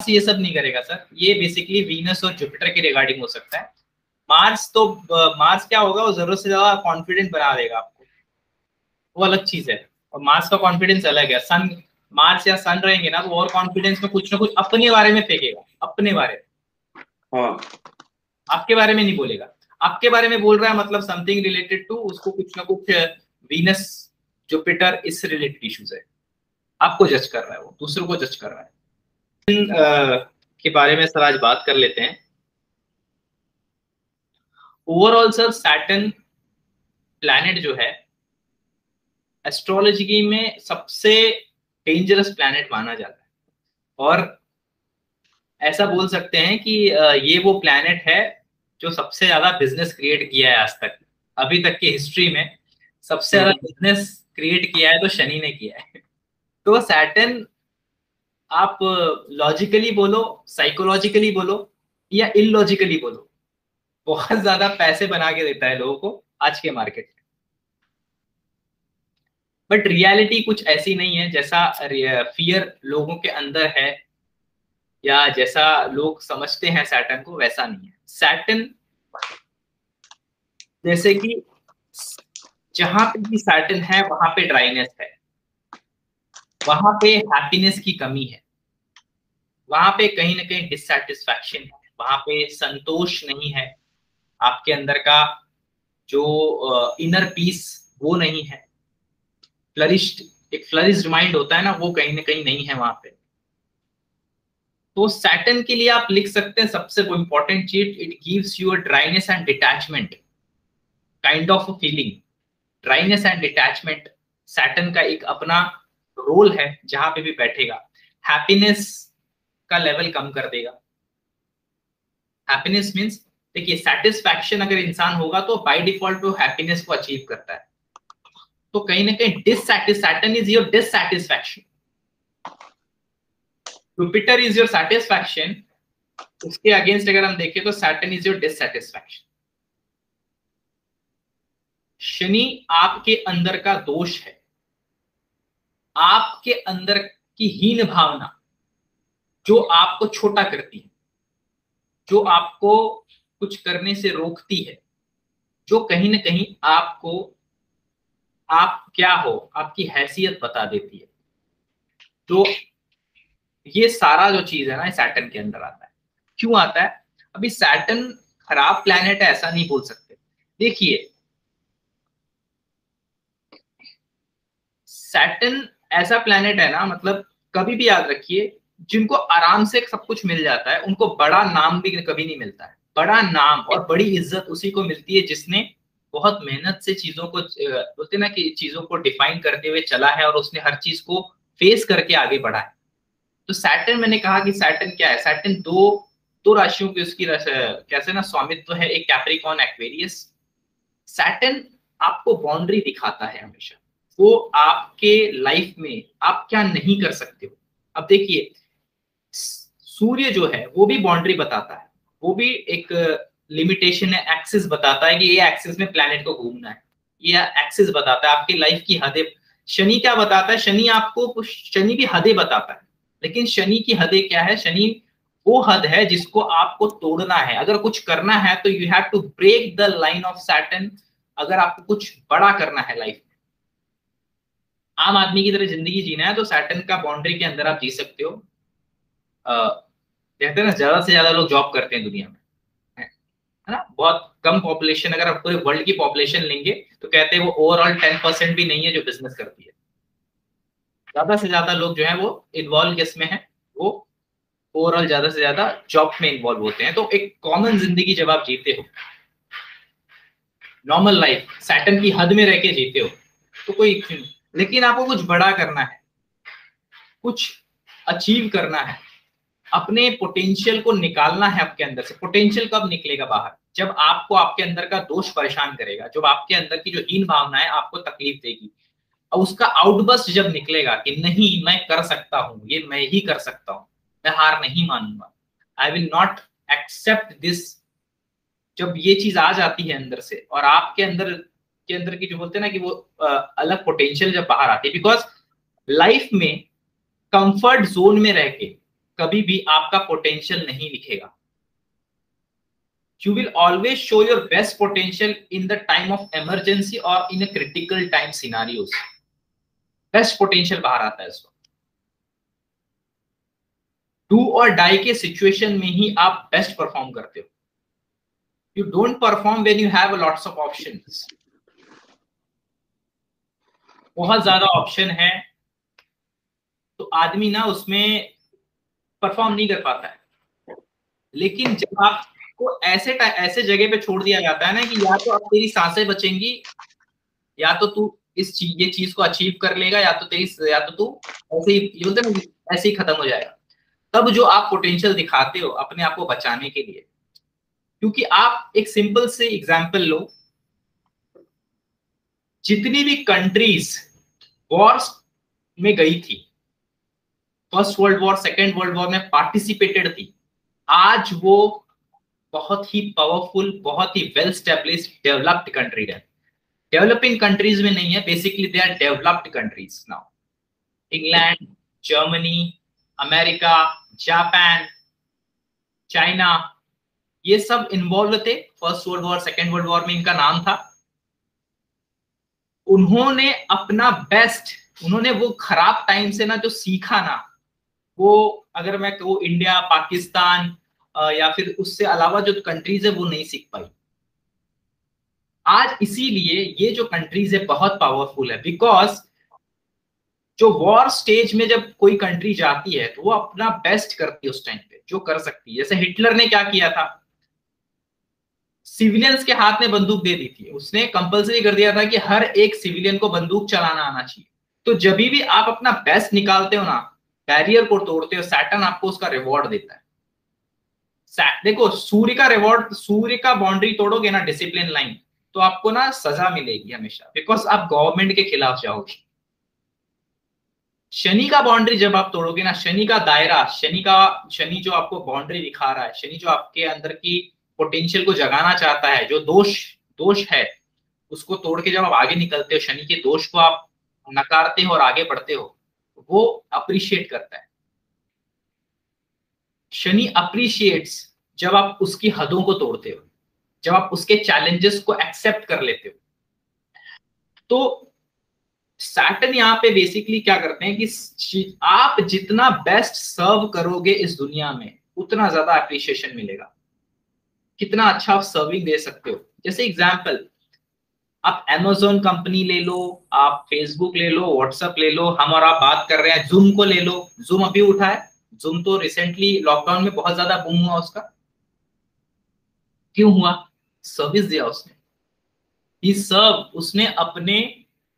ये सब नहीं करेगा सर, ये बेसिकली वीनस और जुपिटर के रिगार्डिंग हो सकता है। मार्स तो मार्स क्या होगा, वो जरूरत से ज्यादा कॉन्फिडेंट बना देगा आपको, वो अलग चीज है। और मार्स का कॉन्फिडेंस अलग है। सन, मार्स या सन रहेंगे ना, तो और कॉन्फिडेंस में कुछ ना कुछ अपने बारे में फेंकेगा, अपने बारे में। हाँ, आपके बारे में नहीं बोलेगा। आपके बारे में बोल रहा है मतलब समथिंग रिलेटेड टू, उसको कुछ ना कुछ वीनस जुपिटर इससे रिलेटेड इश्यूज है, आपको जज कर रहा है, वो दूसरों को जज कर रहा है। के बारे में सर आज बात कर लेते हैं। ओवरऑल सर सैटर्न प्लैनेट जो है एस्ट्रोलॉजी में सबसे डेंजरस प्लैनेट माना जाता है, और ऐसा बोल सकते हैं कि ये वो प्लैनेट है जो सबसे ज्यादा बिजनेस क्रिएट किया है आज तक, अभी तक की हिस्ट्री में सबसे ज्यादा बिजनेस क्रिएट किया है तो शनि ने किया है। तो सैटर्न, आप लॉजिकली बोलो, साइकोलॉजिकली बोलो या इलॉजिकली बोलो, बहुत ज्यादा पैसे बना के देता है लोगों को आज के मार्केट में। बट रियलिटी कुछ ऐसी नहीं है जैसा फियर लोगों के अंदर है, या जैसा लोग समझते हैं सैटर्न को, वैसा नहीं है। सैटर्न जैसे कि जहां पे भी सैटर्न है वहां पे ड्राइनेस है, वहां पे हैप्पीनेस की कमी है, वहां पे कहीं ना कहीं डिससैटिस्फैक्शन है, वहां पे संतोष नहीं है, आपके अंदर का जो इनर पीस वो नहीं है, फ्लरिश्ड, एक फ्लरिश्ड माइंड होता है ना, वो कहीं ना कहीं नहीं है वहां पे। तो सैटर्न के लिए आप लिख सकते हैं सबसे इंपॉर्टेंट चीज, it gives you a dryness and detachment kind of feeling. Dryness and detachment Saturn का एक अपना रोल है, जहां पे भी बैठेगा हैप्पीनेस का लेवल कम कर देगा। हैप्पीनेस मींस, देखिए सेटिस्फैक्शन अगर इंसान होगा तो बाय डिफॉल्ट वो हैप्पीनेस को अचीव करता है, तो कहीं ना कहीं Saturn is your dissatisfaction, Jupiter is your satisfaction, उसके अगेंस्ट अगर हम देखें तो Saturn is your dissatisfaction. Shani आपके अंदर का दोष है, आपके अंदर की हीन भावना जो आपको छोटा करती है, जो आपको कुछ करने से रोकती है, जो कहीं ना कहीं आपको आप क्या हो, आपकी हैसियत बता देती है। तो ये सारा जो चीज है ना, सैटर्न के अंदर आता है। क्यों आता है? अभी सैटर्न खराब प्लैनेट है ऐसा नहीं बोल सकते। देखिए सैटर्न ऐसा प्लैनेट है ना, मतलब कभी भी याद रखिए, जिनको आराम से सब कुछ मिल जाता है उनको बड़ा नाम भी कभी नहीं मिलता है। बड़ा नाम और बड़ी इज्जत उसी को मिलती है जिसने बहुत मेहनत से चीजों को, बोलते ना कि चीजों को डिफाइन करते हुए चला है, और उसने हर चीज को फेस करके आगे बढ़ा है। तो सैटर्न, मैंने कहा कि सैटर्न क्या है, सैटर्न दो दो राशियों की उसकी कैसे ना स्वामित्व है, एक कैप्रिकॉर्न, एक्वेरियस। सैटर्न आपको बाउंड्री दिखाता है हमेशा, वो आपके लाइफ में आप क्या नहीं कर सकते हो। अब देखिए सूर्य जो है वो भी बाउंड्री बताता है, वो भी एक लिमिटेशन है, एक्सिस बताता है कि ये एक्सिस में प्लैनेट को घूमना है, ये एक्सिस बताता है आपकी लाइफ की हदें। शनि क्या बताता है? शनि आपको, शनि भी हदें बताता है, लेकिन शनि की हदें क्या है? शनि वो हद है जिसको आपको तोड़ना है। अगर कुछ करना है तो you have to break the line of Saturn, अगर आपको कुछ बड़ा करना है लाइफ में, आम आदमी की तरह जिंदगी जीना है, तो सैटर्न का बाउंड्री के अंदर आप जी सकते हो। कहते हैं ना, ज्यादा से ज्यादा लोग जॉब करते हैं दुनिया में, है ना, बहुत कम पॉपुलेशन, अगर आप पूरे वर्ल्ड की पॉपुलेशन लेंगे तो कहते हैं वो ओवरऑल 10% भी नहीं है जो बिजनेस करती है। ज्यादा से ज्यादा लोग जो है वो इन्वॉल्व किसमें है, वो ओवरऑल ज्यादा से ज्यादा जॉब में इन्वॉल्व होते हैं। तो एक कॉमन जिंदगी जब आप जीते हो, नॉर्मल लाइफ सैटर्न की हद में रह के जीते हो, तो कोई इश्यू नहीं। लेकिन आपको कुछ बड़ा करना है, कुछ अचीव करना है, अपने पोटेंशियल को निकालना है आपके अंदर से। पोटेंशियल कब निकलेगा बाहर? जब आपको आपके अंदर का दोष परेशान करेगा, जब आपके अंदर की जो हीन भावना है आपको तकलीफ देगी, और उसका आउटबर्स्ट जब निकलेगा कि नहीं मैं कर सकता हूं, ये मैं ही कर सकता हूं, मैं हार नहीं मानूंगा, I will not accept this, जब ये चीज आ जाती है अंदर से, और आपके अंदर की जो बोलते हैं ना कि वो अलग पोटेंशियल जब बाहर आती है। बिकॉज लाइफ में कंफर्ट जोन में रह के कभी भी आपका पोटेंशियल नहीं दिखेगा। You will always show your best potential in the time of emergency or in a critical time scenarios. Best potential बाहर आता है इसको। डू और डाई के सिचुएशन में ही आप बेस्ट परफॉर्म करते हो। You don't perform when you have lots of options. बहुत ज्यादा ऑप्शन है तो आदमी ना उसमें परफॉर्म नहीं कर पाता है। लेकिन जब आपको ऐसे जगह पे छोड़ दिया जाता है ना कि या तो अब तेरी सांसें बचेंगी, या तो तू ये चीज को अचीव कर लेगा, या तो तू ऐसे ही बोलते ना ऐसे ही खत्म हो जाएगा। तब जो आप पोटेंशियल दिखाते हो अपने आप को बचाने के लिए, क्योंकि आप एक सिंपल से एग्जांपल लो, जितनी भी कंट्रीज वॉर्स में गई थी, first world war, second world war में पार्टिसिपेटेड थी, आज वो बहुत ही पावरफुल, बहुत ही वेल स्टेब्लिश्ड डेवलप्ड कंट्री है। डेवलपिंग कंट्रीज में नहीं है, basically they are developed countries now. England, Germany, America, Japan, China, ये सब इन्वॉल्व थे first world war, second world war में इनका नाम था। उन्होंने अपना बेस्ट, उन्होंने वो खराब टाइम से ना जो सीखा ना, वो अगर मैं कहूँ इंडिया, पाकिस्तान या फिर उससे अलावा जो कंट्रीज है वो नहीं सीख पाई। आज इसीलिए ये जो कंट्रीज है बहुत पावरफुल है, बिकॉज जो वॉर स्टेज में जब कोई कंट्री जाती है तो वो अपना बेस्ट करती है उस टाइम पे जो कर सकती है। जैसे हिटलर ने क्या किया था, सिविलियंस के हाथ में बंदूक दे दी थी, उसने कंपलसरी कर दिया था कि हर एक सिविलियन को बंदूक चलाना आना चाहिए। तो जब भी आप अपना बेस्ट निकालते हो ना, बैरियर को तोड़ते हो, सैटर्न आपको उसका रिवॉर्ड देता है। देखो सूर्य का रिवॉर्ड, सूर्य का बाउंड्री तोड़ोगे ना, डिसिप्लिन लाइन, तो आपको ना सजा मिलेगी हमेशा, बिकॉज आप गवर्नमेंट के खिलाफ जाओगे। शनि का बाउंड्री जब आप तोड़ोगे ना, शनि का दायरा, शनि जो आपको बाउंड्री दिखा रहा है, शनि जो आपके अंदर की पोटेंशियल को जगाना चाहता है, जो दोष है उसको तोड़ के जब आप आगे निकलते हो, शनि के दोष को आप नकारते हो और आगे बढ़ते हो, वो अप्रिशिएट करता है। शनि अप्रिशिएट्स जब आप उसकी हदों को तोड़ते हो, जब आप उसके चैलेंजेस को एक्सेप्ट कर लेते हो। तो सैटर्न यहाँ पे बेसिकली क्या करते हैं कि आप जितना बेस्ट सर्व करोगे इस दुनिया में, उतना ज्यादा अप्रिशिएशन मिलेगा। कितना अच्छा आप सर्विंग दे सकते हो। जैसे एग्जांपल, आप Amazon कंपनी ले लो, आप फेसबुक ले लो, व्हाट्सएप ले लो, हम और आप बात कर रहे हैं, जूम को ले लो। जूम अभी उठा है, जूम तो रिसेंटली लॉकडाउन में बहुत ज्यादा बूम हुआ उसका। क्यों हुआ? सर्विस दिया उसने, ही सर्व, उसने अपने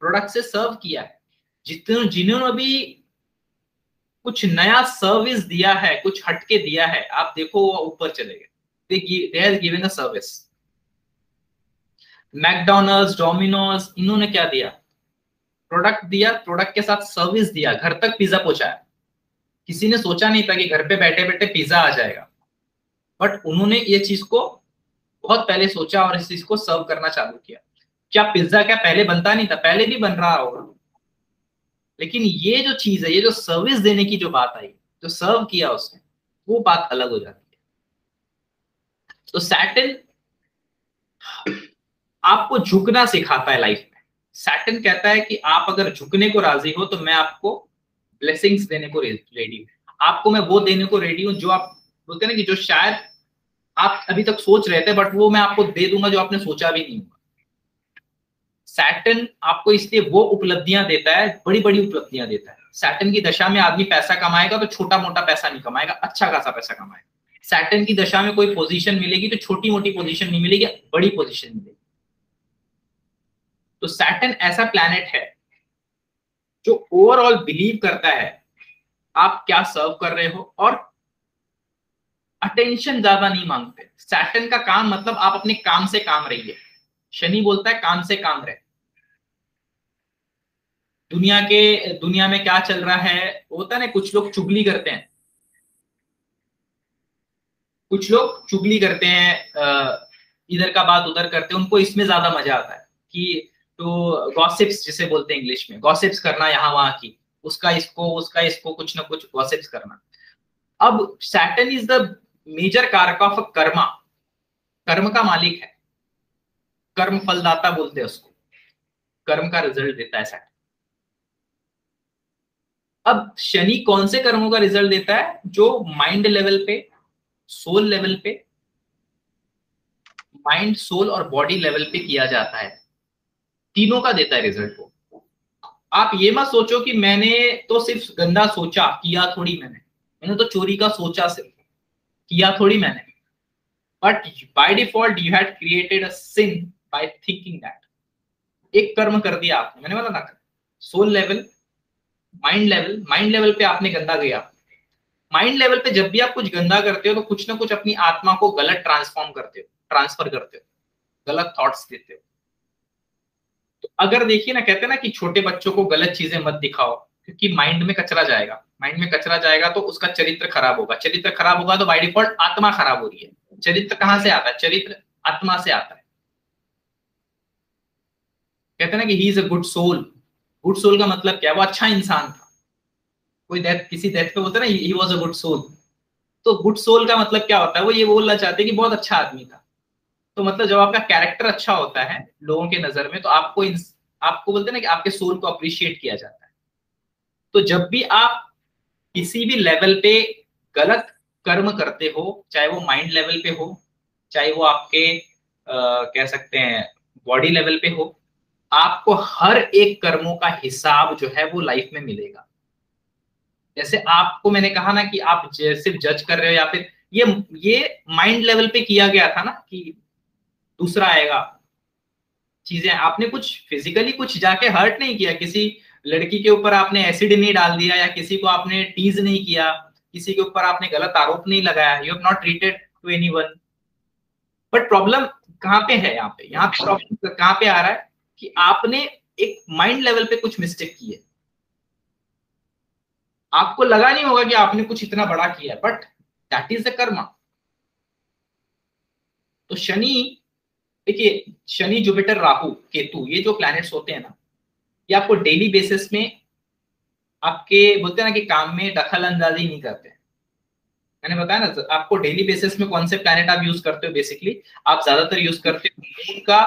प्रोडक्ट से सर्व किया है। जिन्होंने भी कुछ नया सर्विस दिया है, कुछ हटके दिया है, आप देखो वो ऊपर चले गए। they have given a service। McDonald's, Domino's, इन्होंने क्या दिया? प्रोडक्ट दिया, प्रोडक्ट के साथ सर्विस दिया, घर तक पिज्जा पहुंचाया। किसी ने सोचा नहीं था कि घर पे बैठे बैठे पिज्जा आ जाएगा, बट उन्होंने ये चीज को बहुत पहले सोचा और इस चीज को सर्व करना चालू किया। क्या पिज्जा क्या पहले बनता नहीं था? पहले भी बन रहा होगा, लेकिन ये जो चीज है, ये जो सर्विस देने की जो बात आई, जो सर्व किया उसने, वो बात अलग हो जाती है। तो सैटर्न आपको झुकना सिखाता है लाइफ में। सैटर्न कहता है कि आप अगर झुकने को राजी हो तो मैं आपको ब्लेसिंग्स देने को रेडी हूँ, आपको मैं वो देने को रेडी हूँ जो आप बोलते हैं ना कि जो शायद आप अभी तक सोच रहे थे, बट वो मैं आपको दे दूंगा जो आपने सोचा भी नहीं होगा। सैटर्न आपको इसलिए वो उपलब्धियां देता है, बड़ी बड़ी उपलब्धियां देता है। सैटर्न की दशा में आदमी पैसा कमाएगा तो छोटा मोटा पैसा नहीं कमाएगा, अच्छा खासा पैसा कमाएगा। सैटर्न की दशा में कोई पोजीशन मिलेगी तो छोटी मोटी पोजीशन नहीं मिलेगी, बड़ी पोजीशन मिलेगी। तो सैटर्न ऐसा प्लैनेट है जो ओवरऑल बिलीव करता है आप क्या सर्व कर रहे हो, और अटेंशन ज्यादा नहीं मांगते। सैटर्न का काम मतलब आप अपने काम से काम रहिए। शनि बोलता है काम से काम रहे। दुनिया में क्या चल रहा है होता है ना, कुछ लोग चुगली करते हैं, कुछ लोग चुगली करते हैं, इधर का बात उधर करते हैं, उनको इसमें ज्यादा मजा आता है कि तो गॉसिप्स जिसे बोलते हैं इंग्लिश में, गॉसिप्स करना यहाँ वहां की, उसका इसको कुछ ना कुछ गॉसिप्स करना। अब सैटर्न इज द मेजर कारक ऑफ कर्मा, कर्म का मालिक है, कर्म फलदाता बोलते हैं उसको, कर्म का रिजल्ट देता है सैटर्न। अब शनि कौन से कर्मों का रिजल्ट देता है? जो माइंड लेवल पे, सोल लेवल पे, माइंड सोल और बॉडी लेवल पे किया जाता है, तीनों का देता है रिजल्ट को। आप ये मत सोचो कि मैंने तो सिर्फ गंदा सोचा, किया थोड़ी मैंने तो चोरी का सोचा, सिर्फ किया थोड़ी मैंने, but by default you had created a sin by thinking that. एक कर्म कर दिया आपने, मैंने बोला ना, सोल लेवल, माइंड लेवल पे आपने गंदा किया। माइंड लेवल पे जब भी आप कुछ गंदा करते हो तो कुछ ना कुछ अपनी आत्मा को गलत ट्रांसफर करते हो, गलत थॉट्स देते हो। तो अगर देखिए ना, कहते हैं ना कि छोटे बच्चों को गलत चीजें मत दिखाओ, क्योंकि माइंड में कचरा जाएगा, माइंड में कचरा जाएगा तो उसका चरित्र खराब होगा, चरित्र खराब होगा तो बाय डिफॉल्ट आत्मा खराब हो रही है। चरित्र कहां से आता है? चरित्र आत्मा से आता है। कहते हैं ना कि he is a good soul. Good soul का मतलब क्या है? वो अच्छा इंसान था। कोई डेथ, किसी डेथ पे बोलते हैं ना he was a good soul. तो गुड सोल का मतलब क्या होता है? वो ये बोलना चाहते हैं कि बहुत अच्छा आदमी था। तो मतलब जब आपका कैरेक्टर अच्छा होता है लोगों के नजर में, तो आपको बोलते हैं ना कि आपके सोल को अप्रिशिएट किया जाता है। तो जब भी आप किसी भी लेवल पे गलत कर्म करते हो, चाहे वो माइंड लेवल पे हो, चाहे वो आपके कह सकते हैं बॉडी लेवल पे हो, आपको हर एक कर्मों का हिसाब जो है वो लाइफ में मिलेगा। जैसे आपको मैंने कहा ना कि आप सिर्फ जज कर रहे हो, या फिर ये माइंड लेवल पे किया गया था ना कि दूसरा आएगा। चीजें आपने कुछ फिजिकली कुछ जाके हर्ट नहीं किया, किसी लड़की के ऊपर आपने एसिड नहीं डाल दिया, या किसी को आपने टीज नहीं किया, किसी के ऊपर आपने गलत आरोप नहीं लगाया, you have not treated to anyone. But problem कहाँ पे है? यहाँ पे प्रॉब्लम कहाँ पे आ रहा है कि आपने एक माइंड लेवल पे कुछ मिस्टेक की है। आपको लगा नहीं होगा कि आपने कुछ इतना बड़ा किया है, but that is the Karma. तो शनि, देखिए शनि, जुपिटर, राहु, केतु, ये जो प्लैनेट्स होते हैं ना, ये आपको डेली बेसिस में आपके बोलते हैं ना कि काम में दखल अंदाजी नहीं करते। मैंने बताया ना आपको डेली बेसिस में कौन से प्लैनेट आप यूज करते हो। बेसिकली आप ज्यादातर यूज करते हो मून का,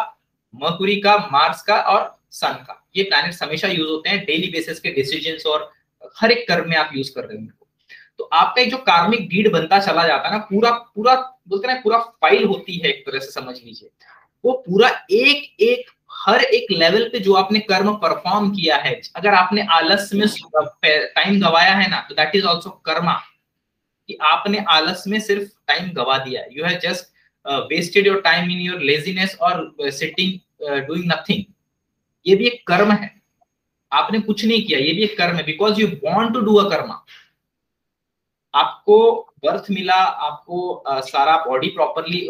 मर्कुरी का, मार्स का और सन का। ये प्लैनेट्स हमेशा यूज होते हैं डेली बेसिस के डिसीजंस और हर एक कर्म में आप यूज कर रहे हो उनको। तो आपका एक जो कार्मिक डीड बनता चला जाता है ना, पूरा पूरा बोलते हैं ना, पूरा फाइल होती है एक तरह से, समझ लीजिए। वो पूरा एक एक हर एक लेवल पे जो आपने कर्म परफॉर्म किया है, अगर आपने आलस में टाइम गवाया है ना, तो दैट इज ऑल्सो कर्मा। कि आपने आलस में सिर्फ टाइम गवा दिया, you have just wasted your time in your laziness और सिटिंग डूइंग नथिंग। ये भी एक कर्म है, आपने कुछ नहीं किया, ये भी एक कर्म है, because you want to do a karma. आपको बर्थ मिला, आपको सारा बॉडी प्रॉपरली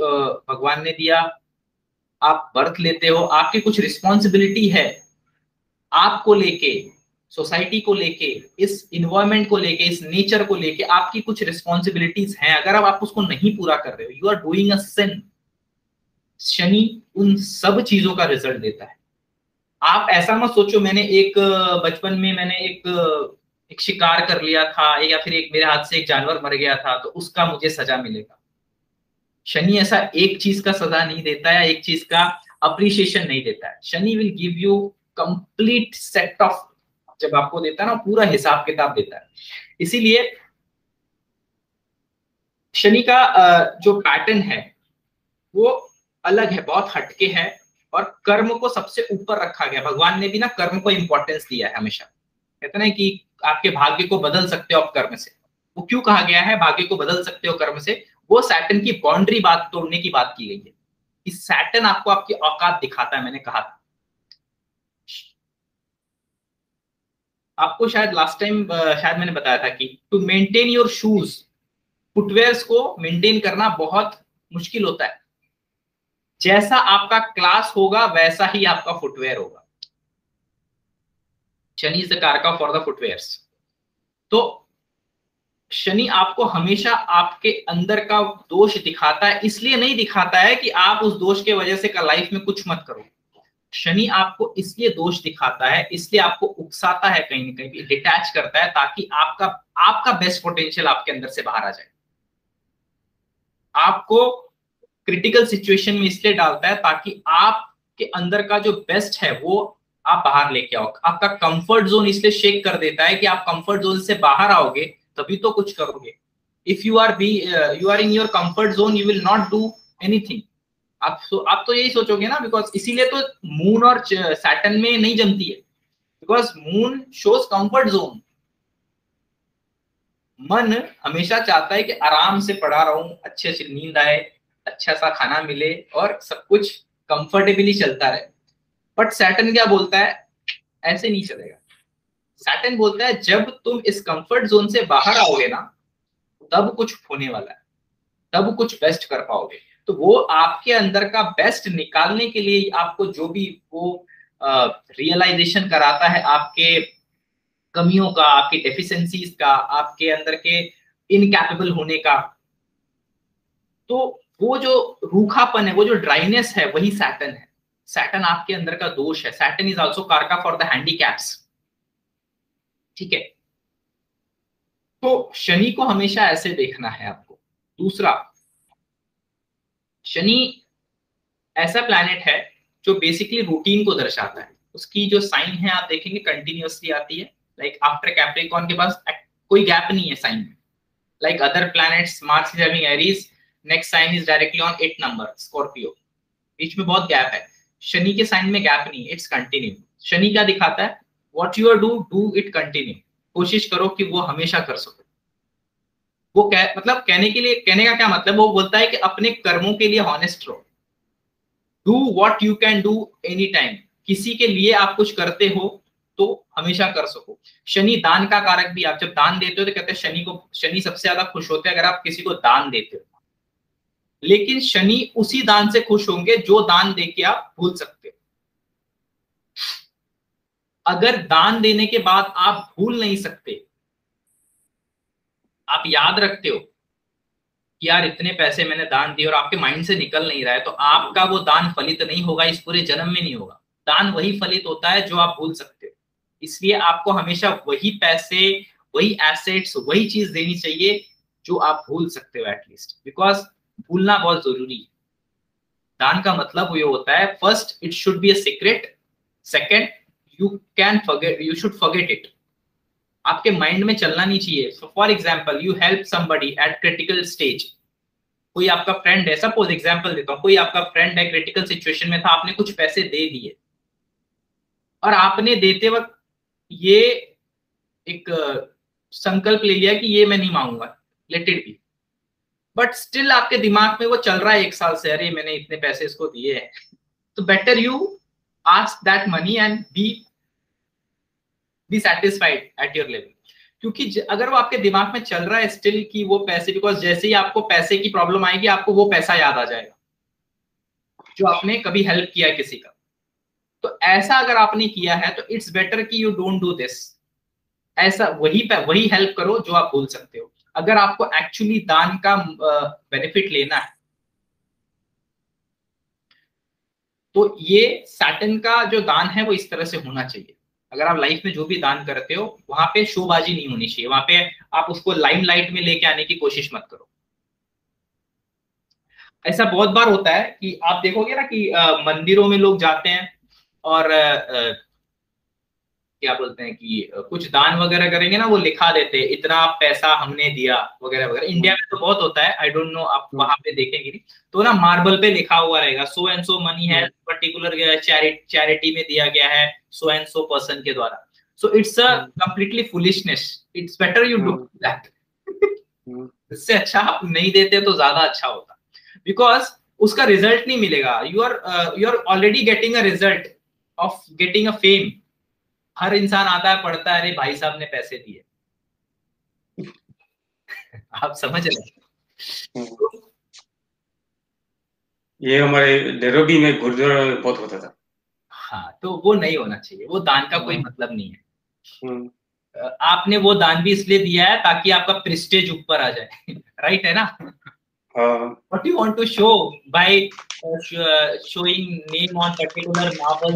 भगवान ने दिया, आप बर्थ लेते हो, आपकी कुछ रिस्पॉन्सिबिलिटी है आपको लेके, सोसाइटी को लेके, इस इन्वायरमेंट को लेके, इस नेचर को लेके आपकी कुछ रिस्पॉन्सिबिलिटीज हैं। अगर आप उसको नहीं पूरा कर रहे हो, यू आर डूइंग अ सिन। शनि उन सब चीजों का रिजल्ट देता है। आप ऐसा मत सोचो मैंने एक बचपन में मैंने एक शिकार कर लिया था, या फिर एक मेरे हाथ से एक जानवर मर गया था तो उसका मुझे सजा मिलेगा। शनि ऐसा एक चीज का सजा नहीं देता है, एक चीज का अप्रिशिएशन नहीं देता है। Shani will give you complete set of, जब आपको देता है ना पूरा हिसाब किताब देता है। इसीलिए शनि का जो पैटर्न है वो अलग है, बहुत हटके है, और कर्म को सबसे ऊपर रखा गया। भगवान ने भी ना कर्म को इंपॉर्टेंस दिया है हमेशा। कहते ना कि आपके भाग्य को बदल सकते हो आप कर्म से। वो क्यों कहा गया है भाग्य को बदल सकते हो कर्म से? वो सैटर्न की बाउंड्री बात तोड़ने की बात की गई है कि सैटर्न आपको आपकी औकात दिखाता है। मैंने कहा था आपको, शायद लास्ट टाइम शायद मैंने बताया था कि to maintain your shoes, footwears को मेंटेन करना बहुत मुश्किल होता है। जैसा आपका क्लास होगा वैसा ही आपका फुटवेयर होगा। शनि इज द कारका फॉर द फुटवेयर्स। तो शनि आपको हमेशा आपके अंदर का दोष दिखाता है, इसलिए नहीं दिखाता है कि आप उस दोष के वजह से लाइफ में कुछ मत करो। शनि आपको इसलिए दोष दिखाता है, इसलिए आपको उकसाता है, कहीं ना कहीं डिटैच करता है, ताकि आपका आपका बेस्ट पोटेंशियल आपके अंदर से बाहर आ जाए। आपको क्रिटिकल सिचुएशन में इसलिए डालता है ताकि आपके अंदर का जो बेस्ट है वो आप बाहर लेके आओ। आपका कंफर्ट जोन इसलिए शेक कर देता है कि आप कंफर्ट जोन से बाहर आओगे तभी तो कुछ करोगे। If you are in your comfort zone, you will not do anything. आप तो यही सोचोगे ना, बिकॉज इसीलिए तो मून और सैटर्न में नहीं जमती है, because moon shows comfort zone. मन हमेशा चाहता है कि आराम से पड़ा रहूं, अच्छे से नींद आए, अच्छा सा खाना मिले और सब कुछ कंफर्टेबली चलता रहे। बट सैटर्न क्या बोलता है, ऐसे नहीं चलेगा। सैटर्न बोलता है जब तुम इस कंफर्ट जोन से बाहर आओगे ना, तब कुछ होने वाला है, तब कुछ बेस्ट कर पाओगे। तो वो आपके अंदर का बेस्ट निकालने के लिए आपको जो भी वो रियलाइजेशन कराता है, आपके कमियों का, आपके डेफिशिएंसीज का, आपके अंदर के इनकैपेबल होने का, तो वो जो रूखापन है, वो जो ड्राइनेस है, वही सैटर्न है। सैटर्न आपके अंदर का दोष है। सैटर्न इज आल्सो कारका फॉर द हैंडीकैप्स। ठीक है, तो शनि को हमेशा ऐसे देखना है आपको। दूसरा, शनि ऐसा प्लैनेट है जो बेसिकली रूटीन को दर्शाता है। उसकी जो साइन है आप देखेंगे कंटिन्यूअसली आती है, लाइक आफ्टर कैप्रिकॉर्न के पास कोई गैप नहीं है साइन में। Like other planets, Mars is having Aries, next sign is directly on 8 number Scorpio, बीच में बहुत गैप है। शनि के साइन में गैप नहीं है, इट्स कंटिन्यू। शनि क्या दिखाता है, what you are do it continue. कोशिश करो कि वो हमेशा कर सको। वो मतलब कहने का क्या मतलब, वो बोलता है कि अपने कर्मों के लिए हॉनेस्ट रहो। Do what you can do any time. किसी के लिए आप कुछ करते हो तो हमेशा कर सको। शनि दान का कारक भी। आप जब दान देते हो तो कहते हैं शनि सबसे ज्यादा खुश होते हैं अगर आप किसी को दान देते हो। लेकिन शनि उसी दान से खुश होंगे जो दान देके आप भूल सकते हो। अगर दान देने के बाद आप भूल नहीं सकते, आप याद रखते हो कि यार इतने पैसे मैंने दान दिए, और आपके माइंड से निकल नहीं रहा है, तो आपका वो दान फलित नहीं होगा, इस पूरे जन्म में नहीं होगा। दान वही फलित होता है जो आप भूल सकते हो। इसलिए आपको हमेशा वही पैसे, वही एसेट्स, वही चीज देनी चाहिए जो आप भूल सकते हो एटलीस्ट, बिकॉज भूलना बहुत जरूरी है। दान का मतलब ये होता है, first it should be a secret, second you should forget it. आपके माइंड में चलना नहीं चाहिए। For example, you help somebody eight critical stage. कोई आपका फ्रेंड है, सपोज एग्जाम्पल देता हूं, कोई आपका फ्रेंड है क्रिटिकल सिचुएशन में था, आपने कुछ पैसे दे दिए और आपने देते वक्त ये एक संकल्प ले लिया कि ये मैं नहीं मांगूंगा, let it be. But still आपके दिमाग में वो चल रहा है 1 साल से, अरे मैंने इतने पैसे इसको दिए हैं। तो better you ask that money and be satisfied at your level. क्योंकि अगर वो आपके दिमाग में चल रहा है स्टिल कि वो पैसे, बिकॉज जैसे ही आपको पैसे की प्रॉब्लम आएगी, आपको वो पैसा याद आ जाएगा जो आपने कभी हेल्प किया है किसी का। तो ऐसा अगर आपने किया है तो इट्स बेटर कि यू डोंट डू दिस। ऐसा वही हेल्प करो जो आप भूल सकते हो, अगर आपको एक्चुअली दान का बेनिफिट लेना है। तो ये सैटर्न का जो दान है वो इस तरह से होना चाहिए। अगर आप लाइफ में जो भी दान करते हो, वहां पे शोबाजी नहीं होनी चाहिए, वहां पे आप उसको लाइमलाइट में लेके आने की कोशिश मत करो। ऐसा बहुत बार होता है कि आप देखोगे ना कि मंदिरों में लोग जाते हैं और क्या बोलते हैं कि कुछ दान वगैरह करेंगे ना, वो लिखा देते हैं इतना पैसा हमने दिया वगैरह वगैरह। इंडिया में तो बहुत होता है, आई डोंट नो आप वहां पे देखेंगे नहीं, तो ना मार्बल पे लिखा हुआ रहेगा सो एंड सो मनी है पर्टिकुलर चैरिटी में दिया गया है सो एंड सो पर्सन के द्वारा। So it's a completely foolishness, it's better you do that. इससे अच्छा आप नहीं देते तो ज्यादा अच्छा होता, बिकॉज उसका रिजल्ट नहीं मिलेगा। You are already getting a result of getting a fame. हर इंसान आता है, पढ़ता है, अरे भाई साहब ने पैसे दिए। आप समझ रहे? ये हमारे नैरोबी में गुरुद्वारा में बहुत होता था। हाँ, तो वो नहीं होना चाहिए, वो दान का कोई मतलब नहीं है। आपने वो दान भी इसलिए दिया है ताकि आपका प्रेस्टीज ऊपर आ जाए। राइट है ना? What you want to show by showing name on particular marble